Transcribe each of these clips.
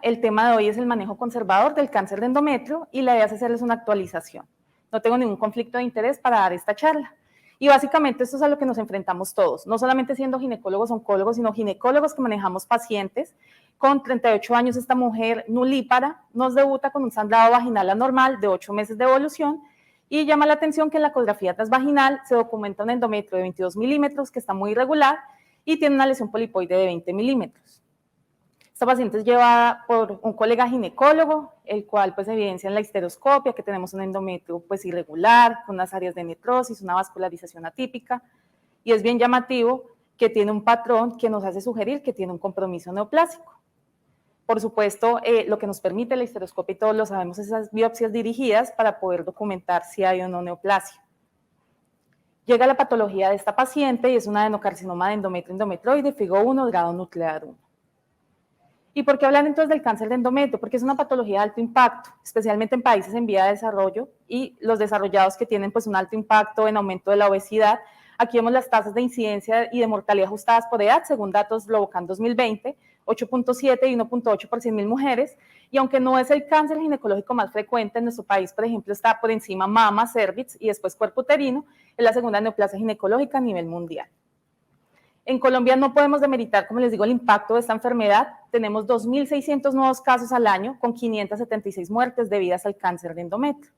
el tema de hoy es el manejo conservador del cáncer de endometrio y la idea es hacerles una actualización. No tengo ningún conflicto de interés para dar esta charla. Y básicamente esto es a lo que nos enfrentamos todos, no solamente siendo ginecólogos, oncólogos, sino ginecólogos que manejamos pacientes. Con 38 años esta mujer nulípara nos debuta con un sangrado vaginal anormal de 8 meses de evolución y llama la atención que en la ecografía transvaginal se documenta un endometrio de 22 milímetros que está muy irregular y tiene una lesión polipoide de 20 milímetros. Esta paciente es llevada por un colega ginecólogo, el cual pues evidencia en la histeroscopia que tenemos un endometrio pues irregular, con unas áreas de necrosis, una vascularización atípica, y es bien llamativo que tiene un patrón que nos hace sugerir que tiene un compromiso neoplásico. Por supuesto, lo que nos permite la histeroscopia, y todos lo sabemos, es esas biopsias dirigidas para poder documentar si hay o no neoplasia. Llega la patología de esta paciente y es un adenocarcinoma de endometrio endometrioide, FIGO 1, grado nuclear 1. ¿Y por qué hablar entonces del cáncer de endometrio? Porque es una patología de alto impacto, especialmente en países en vía de desarrollo y los desarrollados que tienen pues un alto impacto en aumento de la obesidad. Aquí vemos las tasas de incidencia y de mortalidad ajustadas por edad, según datos Globocan 2020, 8.7 y 1.8 por 100.000 mujeres, y aunque no es el cáncer ginecológico más frecuente en nuestro país, por ejemplo, está por encima mama, cervix y después cuerpo uterino, es la segunda neoplasia ginecológica a nivel mundial. En Colombia no podemos demeritar, como les digo, el impacto de esta enfermedad. Tenemos 2.600 nuevos casos al año, con 576 muertes debidas al cáncer de endometrio.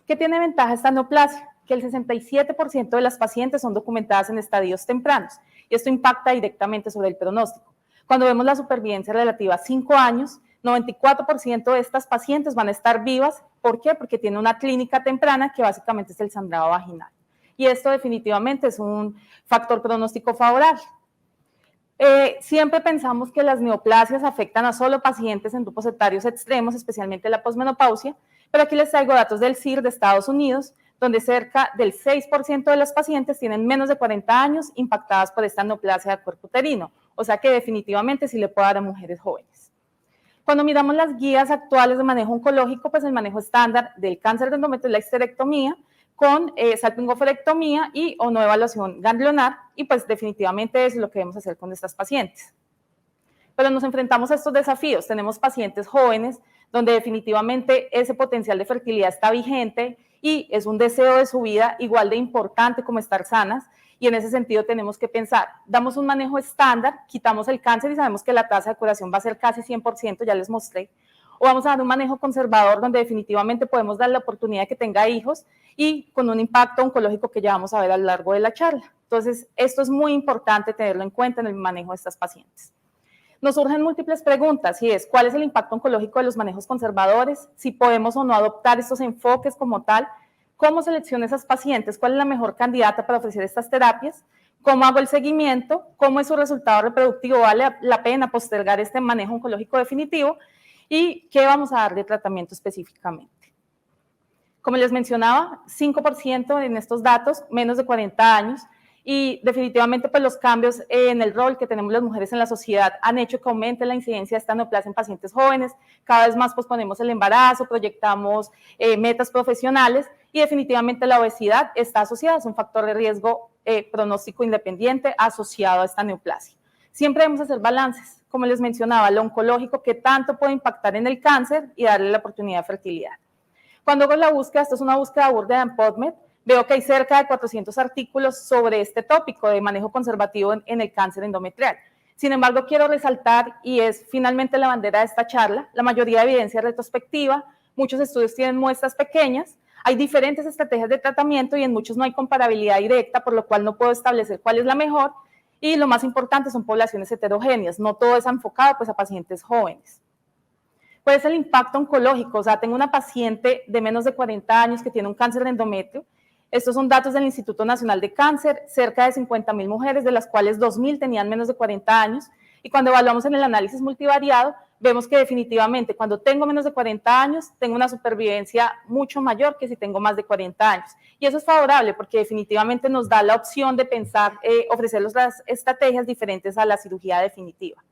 ¿Qué tiene ventaja esta neoplasia? Que el 67% de las pacientes son documentadas en estadios tempranos, y esto impacta directamente sobre el pronóstico. Cuando vemos la supervivencia relativa a 5 años, 94% de estas pacientes van a estar vivas. ¿Por qué? Porque tiene una clínica temprana que básicamente es el sangrado vaginal. Y esto definitivamente es un factor pronóstico favorable. Siempre pensamos que las neoplasias afectan a solo pacientes en grupos etarios extremos, especialmente la posmenopausia, pero aquí les traigo datos del CIR de Estados Unidos, donde cerca del 6% de las pacientes tienen menos de 40 años impactadas por esta neoplasia de cuerpo uterino, o sea que definitivamente sí le puede dar a mujeres jóvenes. Cuando miramos las guías actuales de manejo oncológico, pues el manejo estándar del cáncer de endometrio es la histerectomía, con salpingoforectomía y o no evaluación ganglionar, y pues definitivamente es lo que debemos hacer con estas pacientes. Pero nos enfrentamos a estos desafíos. Tenemos pacientes jóvenes donde definitivamente ese potencial de fertilidad está vigente y es un deseo de su vida igual de importante como estar sanas, y en ese sentido tenemos que pensar, damos un manejo estándar, quitamos el cáncer y sabemos que la tasa de curación va a ser casi 100%, ya les mostré, o vamos a dar un manejo conservador donde definitivamente podemos dar la oportunidad de que tenga hijos y con un impacto oncológico que ya vamos a ver a lo largo de la charla. Entonces, esto es muy importante tenerlo en cuenta en el manejo de estas pacientes. Nos surgen múltiples preguntas y es, ¿cuál es el impacto oncológico de los manejos conservadores? Si podemos o no adoptar estos enfoques como tal. ¿Cómo selecciono esas pacientes? ¿Cuál es la mejor candidata para ofrecer estas terapias? ¿Cómo hago el seguimiento? ¿Cómo es su resultado reproductivo? ¿Vale la pena postergar este manejo oncológico definitivo? ¿Y qué vamos a dar de tratamiento específicamente? Como les mencionaba, 5% en estos datos, menos de 40 años, y definitivamente pues los cambios en el rol que tenemos las mujeres en la sociedad han hecho que aumente la incidencia de esta neoplasia en pacientes jóvenes. Cada vez más posponemos el embarazo, proyectamos metas profesionales, y definitivamente la obesidad está asociada, es un factor de riesgo pronóstico independiente asociado a esta neoplasia. Siempre debemos hacer balances, como les mencionaba, lo oncológico que tanto puede impactar en el cáncer y darle la oportunidad de fertilidad. Cuando hago la búsqueda, esto es una búsqueda burda en PubMed, veo que hay cerca de 400 artículos sobre este tópico de manejo conservativo en el cáncer endometrial. Sin embargo, quiero resaltar, y es finalmente la bandera de esta charla, la mayoría de evidencia retrospectiva, muchos estudios tienen muestras pequeñas, hay diferentes estrategias de tratamiento y en muchos no hay comparabilidad directa, por lo cual no puedo establecer cuál es la mejor, y lo más importante son poblaciones heterogéneas, no todo es enfocado pues a pacientes jóvenes. ¿Cuál es el impacto oncológico? O sea, tengo una paciente de menos de 40 años que tiene un cáncer de endometrio. Estos son datos del Instituto Nacional de Cáncer, cerca de 50.000 mujeres, de las cuales 2.000 tenían menos de 40 años. Y cuando evaluamos en el análisis multivariado, vemos que definitivamente cuando tengo menos de 40 años, tengo una supervivencia mucho mayor que si tengo más de 40 años. Y eso es favorable porque definitivamente nos da la opción de pensar, ofrecer las estrategias diferentes a la cirugía definitiva.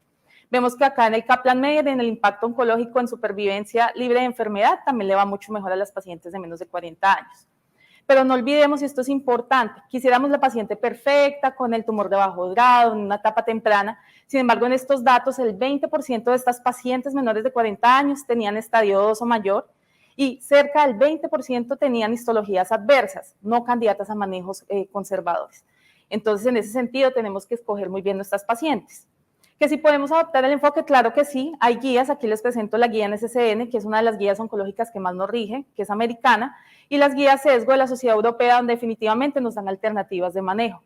Vemos que acá en el Kaplan-Meier, en el impacto oncológico en supervivencia libre de enfermedad, también le va mucho mejor a las pacientes de menos de 40 años. Pero no olvidemos, y esto es importante, quisiéramos la paciente perfecta, con el tumor de bajo grado, en una etapa temprana. Sin embargo, en estos datos, el 20% de estas pacientes menores de 40 años tenían estadio 2 o mayor, y cerca del 20% tenían histologías adversas, no candidatas a manejos conservadores. Entonces, en ese sentido, tenemos que escoger muy bien nuestras pacientes. ¿Que si podemos adoptar el enfoque? Claro que sí, hay guías, aquí les presento la guía NCCN, que es una de las guías oncológicas que más nos rige, que es americana, y las guías sesgo de la Sociedad Europea, donde definitivamente nos dan alternativas de manejo.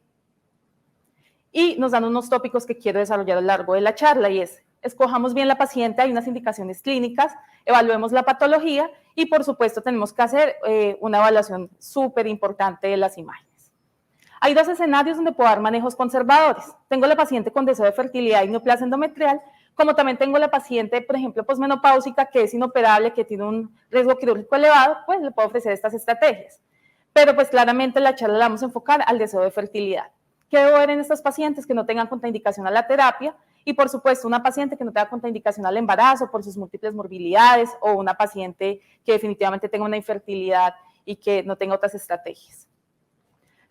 Y nos dan unos tópicos que quiero desarrollar a lo largo de la charla, y es, escojamos bien la paciente, hay unas indicaciones clínicas, evaluemos la patología, y por supuesto tenemos que hacer una evaluación súper importante de las imágenes. Hay dos escenarios donde puedo dar manejos conservadores. Tengo la paciente con deseo de fertilidad y neoplasia endometrial, como también tengo la paciente, por ejemplo, posmenopáusica, que es inoperable, que tiene un riesgo quirúrgico elevado, pues le puedo ofrecer estas estrategias. Pero pues claramente la charla la vamos a enfocar al deseo de fertilidad. ¿Qué debo ver en estas pacientes? Que no tengan contraindicación a la terapia, y por supuesto una paciente que no tenga contraindicación al embarazo por sus múltiples morbilidades, o una paciente que definitivamente tenga una infertilidad y que no tenga otras estrategias.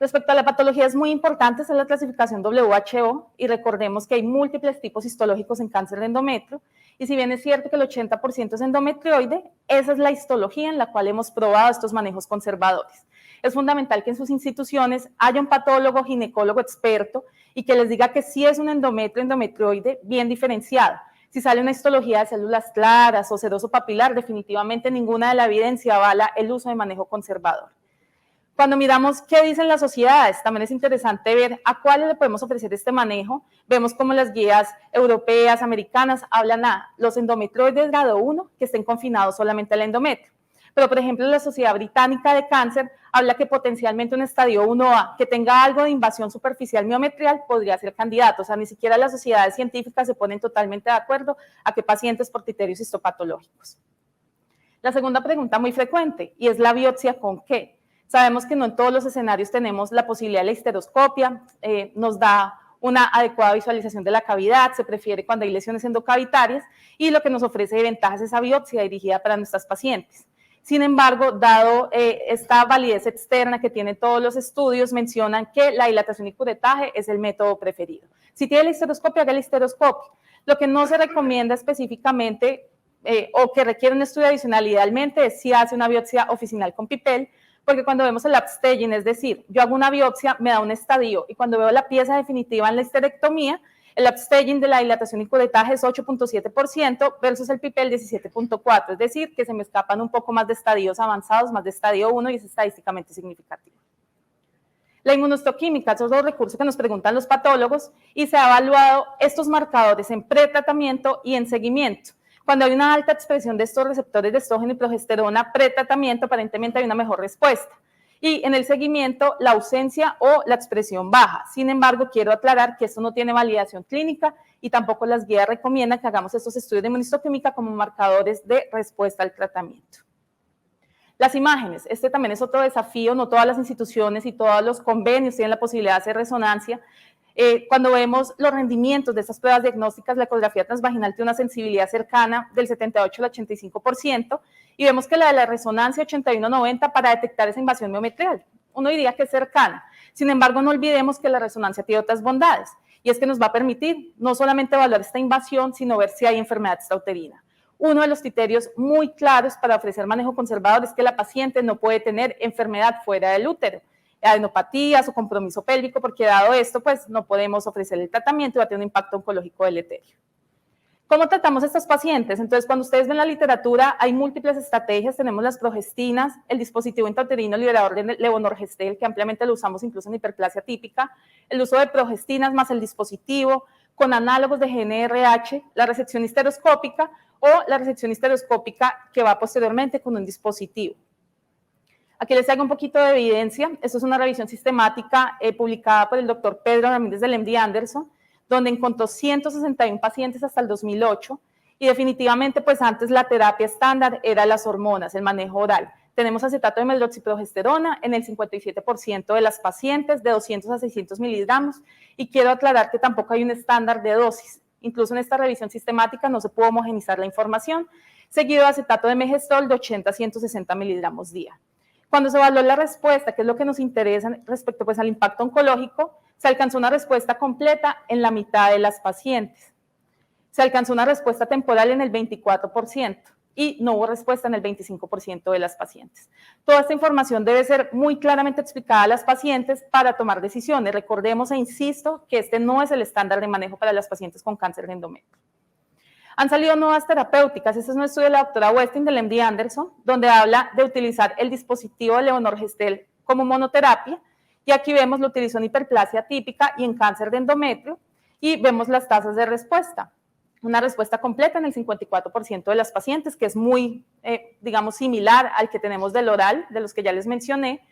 Respecto a la patología, es muy importante hacer la clasificación WHO, y recordemos que hay múltiples tipos histológicos en cáncer de endometrio, y si bien es cierto que el 80% es endometrioide, esa es la histología en la cual hemos probado estos manejos conservadores. Es fundamental que en sus instituciones haya un patólogo, ginecólogo experto, y que les diga que sí es un endometrioide bien diferenciado. Si sale una histología de células claras o sedoso papilar, definitivamente ninguna de la evidencia avala el uso de manejo conservador. Cuando miramos qué dicen las sociedades, también es interesante ver a cuáles le podemos ofrecer este manejo. Vemos como las guías europeas, americanas, hablan a los endometrioides grado 1 que estén confinados solamente al endometrio. Pero, por ejemplo, la Sociedad Británica de Cáncer habla que potencialmente un estadio 1A que tenga algo de invasión superficial miometrial podría ser candidato. O sea, ni siquiera las sociedades científicas se ponen totalmente de acuerdo a qué pacientes por criterios histopatológicos. La segunda pregunta muy frecuente, y es la biopsia con qué. Sabemos que no en todos los escenarios tenemos la posibilidad de la histeroscopia, nos da una adecuada visualización de la cavidad, se prefiere cuando hay lesiones endocavitarias, y lo que nos ofrece de ventajas es esa biopsia dirigida para nuestras pacientes. Sin embargo, dado esta validez externa que tienen todos los estudios, mencionan que la dilatación y curetaje es el método preferido. Si tiene la histeroscopia, haga la histeroscopia. Lo que no se recomienda específicamente o que requiere un estudio adicional idealmente es si hace una biopsia oficinal con PIPEL, porque cuando vemos el upstaging, es decir, yo hago una biopsia, me da un estadio, y cuando veo la pieza definitiva en la histerectomía, el upstaging de la dilatación y curetaje es 8.7% versus el PIPEL 17.4%, es decir, que se me escapan un poco más de estadios avanzados, más de estadio 1, y es estadísticamente significativo. La inmunohistoquímica, esos dos recursos que nos preguntan los patólogos, y se ha evaluado estos marcadores en pretratamiento y en seguimiento. Cuando hay una alta expresión de estos receptores de estrógeno y progesterona pretratamiento, aparentemente hay una mejor respuesta. Y en el seguimiento, la ausencia o la expresión baja. Sin embargo, quiero aclarar que esto no tiene validación clínica, y tampoco las guías recomiendan que hagamos estos estudios de inmunohistoquímica como marcadores de respuesta al tratamiento. Las imágenes, este también es otro desafío, no todas las instituciones y todos los convenios tienen la posibilidad de hacer resonancia. Cuando vemos los rendimientos de estas pruebas diagnósticas, la ecografía transvaginal tiene una sensibilidad cercana del 78 al 85%, y vemos que la de la resonancia 81-90 para detectar esa invasión miometrial. Uno diría que es cercana. Sin embargo, no olvidemos que la resonancia tiene otras bondades, y es que nos va a permitir no solamente evaluar esta invasión, sino ver si hay enfermedad extrauterina. Uno de los criterios muy claros para ofrecer manejo conservador es que la paciente no puede tener enfermedad fuera del útero, adenopatías o compromiso pélvico, porque dado esto, pues no podemos ofrecer el tratamiento y va a tener un impacto oncológico deleterio. ¿Cómo tratamos a estos pacientes? Entonces, cuando ustedes ven la literatura, hay múltiples estrategias. Tenemos las progestinas, el dispositivo intrauterino liberador de levonorgestrel, que ampliamente lo usamos incluso en hiperplasia típica, el uso de progestinas más el dispositivo, con análogos de GNRH, la resección histeroscópica o la resección histeroscópica que va posteriormente con un dispositivo. Aquí les hago un poquito de evidencia. Esto es una revisión sistemática publicada por el doctor Pedro Ramírez del MD Anderson, donde encontró 161 pacientes hasta el 2008, y definitivamente pues antes la terapia estándar era las hormonas, el manejo oral. Tenemos acetato de medroxiprogesterona en el 57% de las pacientes, de 200 a 600 miligramos, y quiero aclarar que tampoco hay un estándar de dosis. Incluso en esta revisión sistemática no se pudo homogenizar la información, seguido de acetato de megestrol de 80 a 160 miligramos día. Cuando se evaluó la respuesta, que es lo que nos interesa respecto pues, al impacto oncológico, se alcanzó una respuesta completa en la mitad de las pacientes. Se alcanzó una respuesta temporal en el 24% y no hubo respuesta en el 25% de las pacientes. Toda esta información debe ser muy claramente explicada a las pacientes para tomar decisiones. Recordemos e insisto que este no es el estándar de manejo para las pacientes con cáncer de endometrio. Han salido nuevas terapéuticas. Este es un estudio de la doctora Westing del MD Anderson, donde habla de utilizar el dispositivo de levonorgestrel como monoterapia, y aquí vemos lo utilizó en hiperplasia típica y en cáncer de endometrio, y vemos las tasas de respuesta. Una respuesta completa en el 54% de las pacientes, que es muy, digamos, similar al que tenemos del oral, de los que ya les mencioné,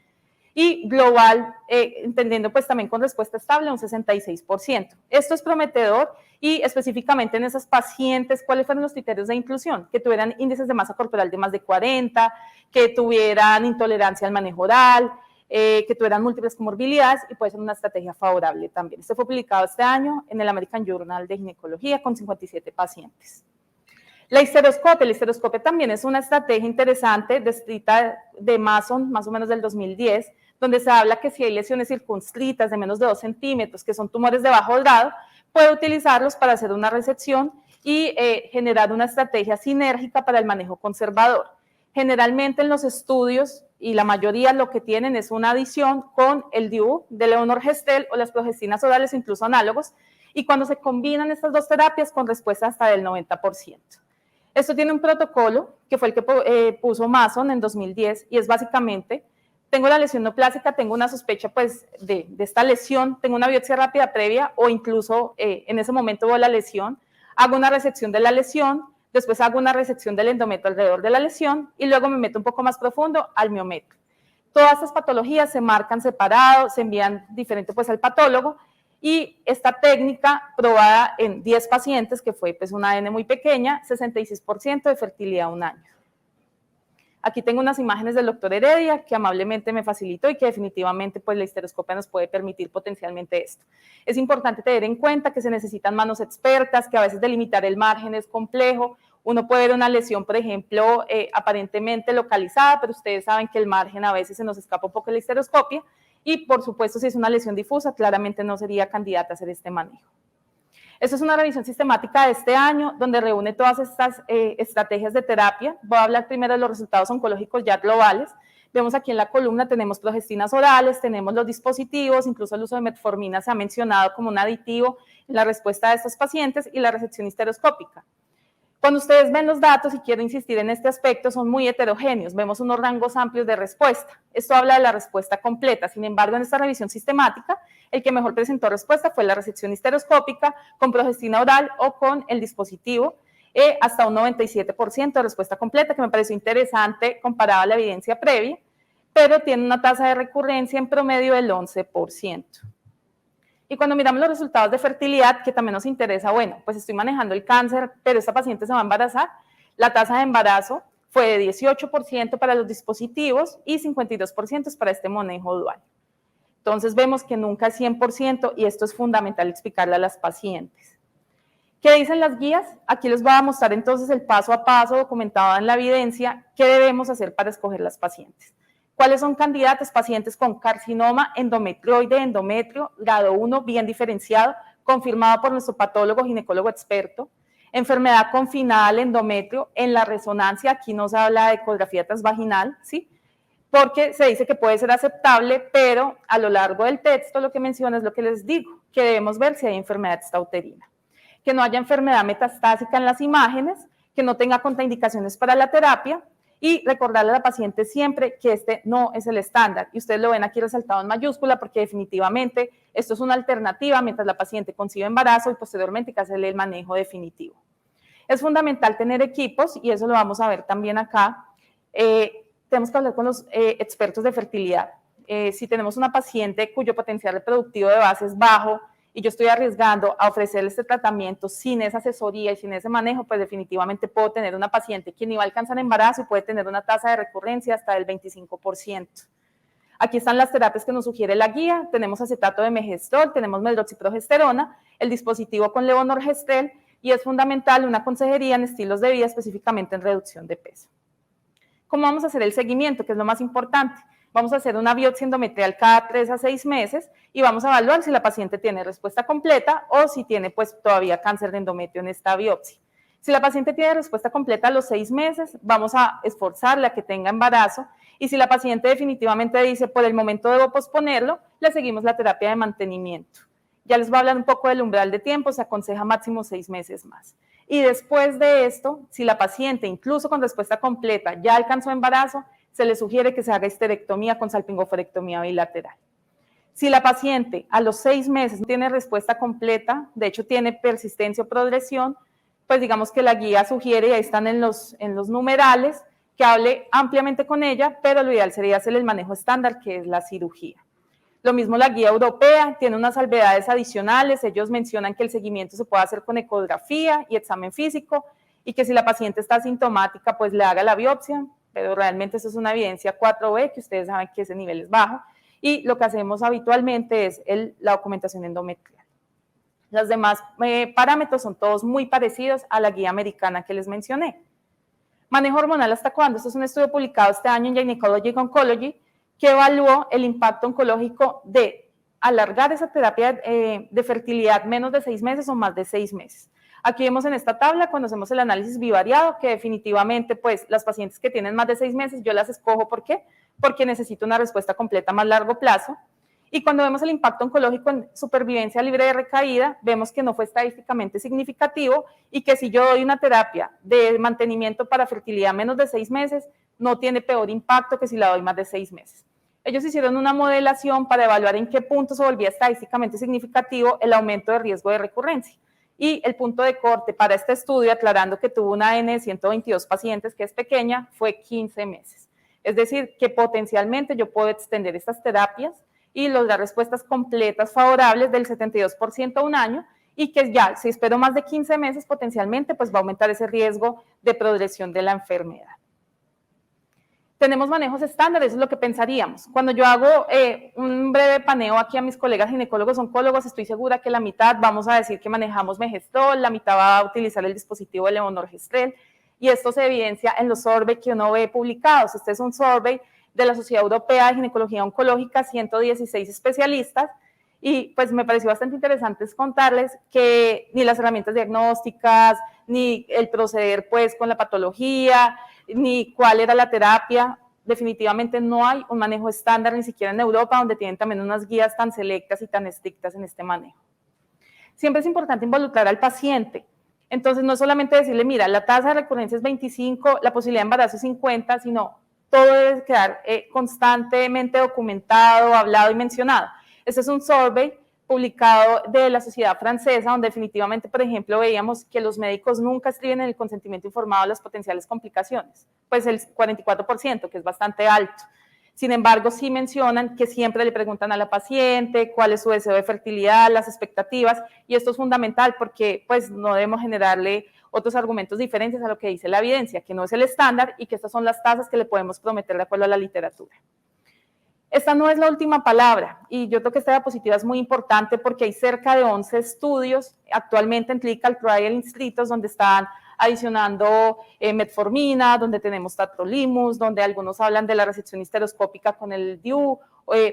y global, entendiendo pues también con respuesta estable, un 66%. Esto es prometedor y específicamente en esas pacientes, ¿cuáles fueron los criterios de inclusión? Que tuvieran índices de masa corporal de más de 40, que tuvieran intolerancia al manejo oral, que tuvieran múltiples comorbilidades y puede ser una estrategia favorable también. Este fue publicado este año en el American Journal de Ginecología con 57 pacientes. La histeroscopia también es una estrategia interesante descrita de Mason, más o menos del 2010, donde se habla que si hay lesiones circunscritas de menos de 2 centímetros, que son tumores de bajo grado, puede utilizarlos para hacer una resección y generar una estrategia sinérgica para el manejo conservador. Generalmente en los estudios, y la mayoría lo que tienen es una adición con el DIU de levonorgestrel o las progestinas orales, incluso análogos, y cuando se combinan estas dos terapias con respuesta hasta del 90%. Esto tiene un protocolo que fue el que puso Mason en 2010 y es básicamente, tengo la lesión neoplásica, tengo una sospecha pues de esta lesión, tengo una biopsia rápida previa o incluso en ese momento veo la lesión, hago una resección de la lesión, después hago una resección del endometrio alrededor de la lesión y luego me meto un poco más profundo al miometrio. Todas estas patologías se marcan separado, se envían diferente pues al patólogo y esta técnica probada en 10 pacientes, que fue pues una N muy pequeña, 66% de fertilidad a 1 año. Aquí tengo unas imágenes del doctor Heredia que amablemente me facilitó y que definitivamente pues la histeroscopia nos puede permitir potencialmente esto. Es importante tener en cuenta que se necesitan manos expertas, que a veces delimitar el margen es complejo. Uno puede ver una lesión, por ejemplo, aparentemente localizada, pero ustedes saben que el margen a veces se nos escapa un poco de la histeroscopia y por supuesto si es una lesión difusa, claramente no sería candidata a hacer este manejo. Esto es una revisión sistemática de este año, donde reúne todas estas estrategias de terapia. Voy a hablar primero de los resultados oncológicos ya globales. Vemos aquí en la columna, tenemos progestinas orales, tenemos los dispositivos, incluso el uso de metformina se ha mencionado como un aditivo en la respuesta de estos pacientes y la resección histeroscópica. Cuando ustedes ven los datos, y quiero insistir en este aspecto, son muy heterogéneos, vemos unos rangos amplios de respuesta. Esto habla de la respuesta completa, sin embargo, en esta revisión sistemática, el que mejor presentó respuesta fue la resección histeroscópica con progestina oral o con el dispositivo, hasta un 97% de respuesta completa, que me pareció interesante comparado a la evidencia previa, pero tiene una tasa de recurrencia en promedio del 11%. Y cuando miramos los resultados de fertilidad, que también nos interesa, bueno, pues estoy manejando el cáncer, pero esta paciente se va a embarazar, la tasa de embarazo fue de 18% para los dispositivos y 52% para este manejo dual. Entonces vemos que nunca es 100% y esto es fundamental explicarle a las pacientes. ¿Qué dicen las guías? Aquí les voy a mostrar entonces el paso a paso documentado en la evidencia, qué debemos hacer para escoger las pacientes. ¿Cuáles son candidatos? Pacientes con carcinoma endometrioide, endometrio, grado 1, bien diferenciado, confirmado por nuestro patólogo ginecólogo experto. Enfermedad confinada al endometrio, en la resonancia, aquí no se habla de ecografía transvaginal, ¿sí? Porque se dice que puede ser aceptable, pero a lo largo del texto lo que menciona es lo que les digo, que debemos ver si hay enfermedad extrauterina. Que no haya enfermedad metastásica en las imágenes, que no tenga contraindicaciones para la terapia, y recordarle a la paciente siempre que este no es el estándar. Y ustedes lo ven aquí resaltado en mayúscula porque definitivamente esto es una alternativa mientras la paciente concibe embarazo y posteriormente que hacerle el manejo definitivo. Es fundamental tener equipos y eso lo vamos a ver también acá. Tenemos que hablar con los expertos de fertilidad. Si tenemos una paciente cuyo potencial reproductivo de base es bajo, y yo estoy arriesgando a ofrecerle este tratamiento sin esa asesoría y sin ese manejo, pues definitivamente puedo tener una paciente que ni va a alcanzar embarazo y puede tener una tasa de recurrencia hasta del 25%. Aquí están las terapias que nos sugiere la guía, tenemos acetato de megestrol, tenemos medroxiprogesterona, el dispositivo con levonorgestrel y es fundamental una consejería en estilos de vida, específicamente en reducción de peso. ¿Cómo vamos a hacer el seguimiento? Que es lo más importante. Vamos a hacer una biopsia endometrial cada 3 a 6 meses y vamos a evaluar si la paciente tiene respuesta completa o si tiene pues todavía cáncer de endometrio en esta biopsia. Si la paciente tiene respuesta completa a los 6 meses, vamos a esforzarla a que tenga embarazo, y si la paciente definitivamente dice por el momento debo posponerlo, le seguimos la terapia de mantenimiento. Ya les voy a hablar un poco del umbral de tiempo, se aconseja máximo 6 meses más. Y después de esto, si la paciente, incluso con respuesta completa, ya alcanzó embarazo, se le sugiere que se haga histerectomía con salpingoforectomía bilateral. Si la paciente a los 6 meses no tiene respuesta completa, de hecho tiene persistencia o progresión, pues digamos que la guía sugiere, y ahí están en los numerales, que hable ampliamente con ella, pero lo ideal sería hacer el manejo estándar, que es la cirugía. Lo mismo la guía europea, tiene unas salvedades adicionales, ellos mencionan que el seguimiento se puede hacer con ecografía y examen físico, y que si la paciente está asintomática, pues le haga la biopsia, pero realmente eso es una evidencia 4B, que ustedes saben que ese nivel es bajo, y lo que hacemos habitualmente es la documentación endometrial. Los demás parámetros son todos muy parecidos a la guía americana que les mencioné. Manejo hormonal hasta cuándo. Este es un estudio publicado este año en Gynecologic Oncology que evaluó el impacto oncológico de alargar esa terapia de fertilidad menos de 6 meses o más de 6 meses. Aquí vemos en esta tabla, cuando hacemos el análisis bivariado, que definitivamente pues las pacientes que tienen más de 6 meses, yo las escojo, ¿por qué? Porque necesito una respuesta completa a más largo plazo. Y cuando vemos el impacto oncológico en supervivencia libre de recaída, vemos que no fue estadísticamente significativo y que si yo doy una terapia de mantenimiento para fertilidad menos de 6 meses, no tiene peor impacto que si la doy más de 6 meses. Ellos hicieron una modelación para evaluar en qué punto se volvía estadísticamente significativo el aumento de riesgo de recurrencia. Y el punto de corte para este estudio, aclarando que tuvo una N de 122 pacientes, que es pequeña, fue 15 meses. Es decir, que potencialmente yo puedo extender estas terapias y lograr respuestas completas favorables del 72% a un año, y que ya, si espero más de 15 meses, potencialmente pues va a aumentar ese riesgo de progresión de la enfermedad. Tenemos manejos estándares, eso es lo que pensaríamos. Cuando yo hago un breve paneo aquí a mis colegas ginecólogos oncólogos, estoy segura que la mitad vamos a decir que manejamos Megestrol, la mitad va a utilizar el dispositivo de Levonorgestrel, y esto se evidencia en los surveys que uno ve publicados. Este es un survey de la Sociedad Europea de Ginecología Oncológica, 116 especialistas, y pues me pareció bastante interesante contarles que ni las herramientas diagnósticas, ni el proceder pues con la patología, ni cuál era la terapia, definitivamente no hay un manejo estándar, ni siquiera en Europa, donde tienen también unas guías tan selectas y tan estrictas en este manejo. Siempre es importante involucrar al paciente. Entonces, no solamente decirle, mira, la tasa de recurrencia es 25, la posibilidad de embarazo es 50, sino todo debe quedar constantemente documentado, hablado y mencionado. Este es un survey publicado de la Sociedad Francesa, donde definitivamente, por ejemplo, veíamos que los médicos nunca escriben en el consentimiento informado las potenciales complicaciones, pues el 44%, que es bastante alto. Sin embargo, sí mencionan que siempre le preguntan a la paciente cuál es su deseo de fertilidad, las expectativas, y esto es fundamental porque pues no debemos generarle otros argumentos diferentes a lo que dice la evidencia, que no es el estándar y que estas son las tasas que le podemos prometer de acuerdo a la literatura. Esta no es la última palabra, y yo creo que esta diapositiva es muy importante porque hay cerca de 11 estudios actualmente en clinical trial inscritos donde están adicionando metformina, donde tenemos tacrolimus, donde algunos hablan de la resección histeroscópica con el DIU,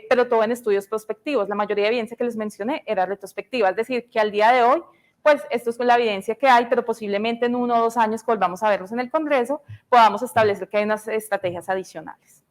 pero todo en estudios prospectivos. La mayoría de evidencia que les mencioné era retrospectiva, es decir, que al día de hoy, pues esto es la evidencia que hay, pero posiblemente en 1 o 2 años que volvamos a vernos en el Congreso, podamos establecer que hay unas estrategias adicionales.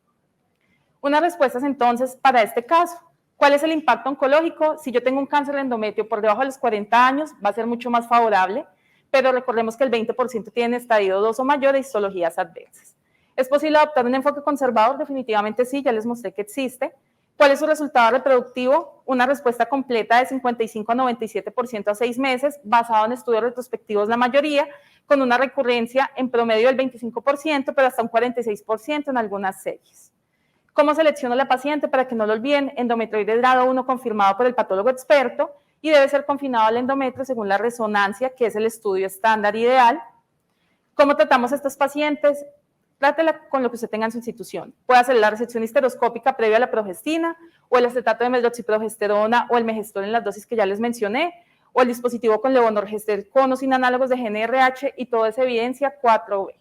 Unas respuestas entonces para este caso. ¿Cuál es el impacto oncológico? Si yo tengo un cáncer de endometrio por debajo de los 40 años, va a ser mucho más favorable, pero recordemos que el 20% tiene estadio 2 o mayor de histologías adversas. ¿Es posible adoptar un enfoque conservador? Definitivamente sí, ya les mostré que existe. ¿Cuál es su resultado reproductivo? Una respuesta completa de 55 a 97% a 6 meses, basado en estudios retrospectivos la mayoría, con una recurrencia en promedio del 25%, pero hasta un 46% en algunas series. ¿Cómo selecciono a la paciente? Para que no lo olviden, endometrioides grado 1 confirmado por el patólogo experto y debe ser confinado al endometrio según la resonancia, que es el estudio estándar ideal. ¿Cómo tratamos a estos pacientes? Trátela con lo que usted tenga en su institución. Puede hacer la resección histeroscópica previa a la progestina, o el acetato de medroxiprogesterona, o el Megestrol en las dosis que ya les mencioné, o el dispositivo con Levonorgestrel con o sin análogos de GnRH, y todo es evidencia 4B.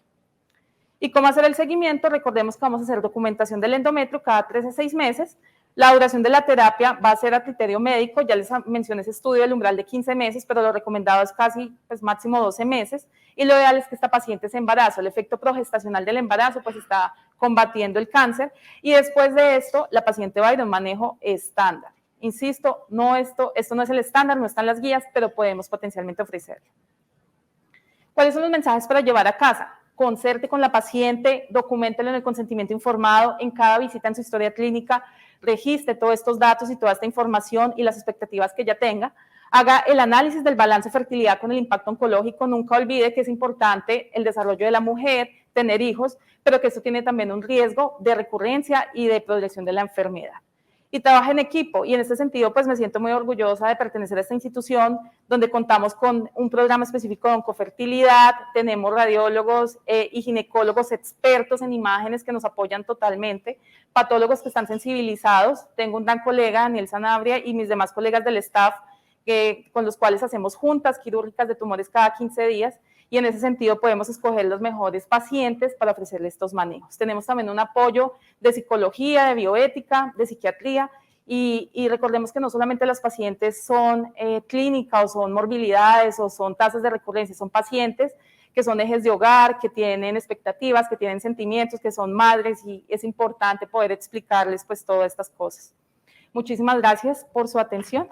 ¿Y cómo hacer el seguimiento? Recordemos que vamos a hacer documentación del endometrio cada 3 a 6 meses. La duración de la terapia va a ser a criterio médico, ya les mencioné ese estudio del umbral de 15 meses, pero lo recomendado es casi, pues máximo 12 meses, y lo ideal es que esta paciente se embarace. El efecto progestacional del embarazo pues está combatiendo el cáncer, y después de esto la paciente va a ir a un manejo estándar. Insisto, esto no es el estándar, no están las guías, pero podemos potencialmente ofrecerlo. ¿Cuáles son los mensajes para llevar a casa? Concerte con la paciente, documéntelo en el consentimiento informado, en cada visita en su historia clínica, registre todos estos datos y toda esta información y las expectativas que ella tenga, haga el análisis del balance de fertilidad con el impacto oncológico, nunca olvide que es importante el desarrollo de la mujer, tener hijos, pero que esto tiene también un riesgo de recurrencia y de progresión de la enfermedad. Y trabaja en equipo, y en este sentido pues me siento muy orgullosa de pertenecer a esta institución donde contamos con un programa específico de oncofertilidad, tenemos radiólogos y ginecólogos expertos en imágenes que nos apoyan totalmente, patólogos que están sensibilizados, tengo un gran colega, Daniel Sanabria, y mis demás colegas del staff con los cuales hacemos juntas quirúrgicas de tumores cada 15 días, y en ese sentido podemos escoger los mejores pacientes para ofrecerles estos manejos. Tenemos también un apoyo de psicología, de bioética, de psiquiatría, y recordemos que no solamente los pacientes son clínica o son morbilidades o son tasas de recurrencia, son pacientes que son ejes de hogar, que tienen expectativas, que tienen sentimientos, que son madres, y es importante poder explicarles pues todas estas cosas. Muchísimas gracias por su atención.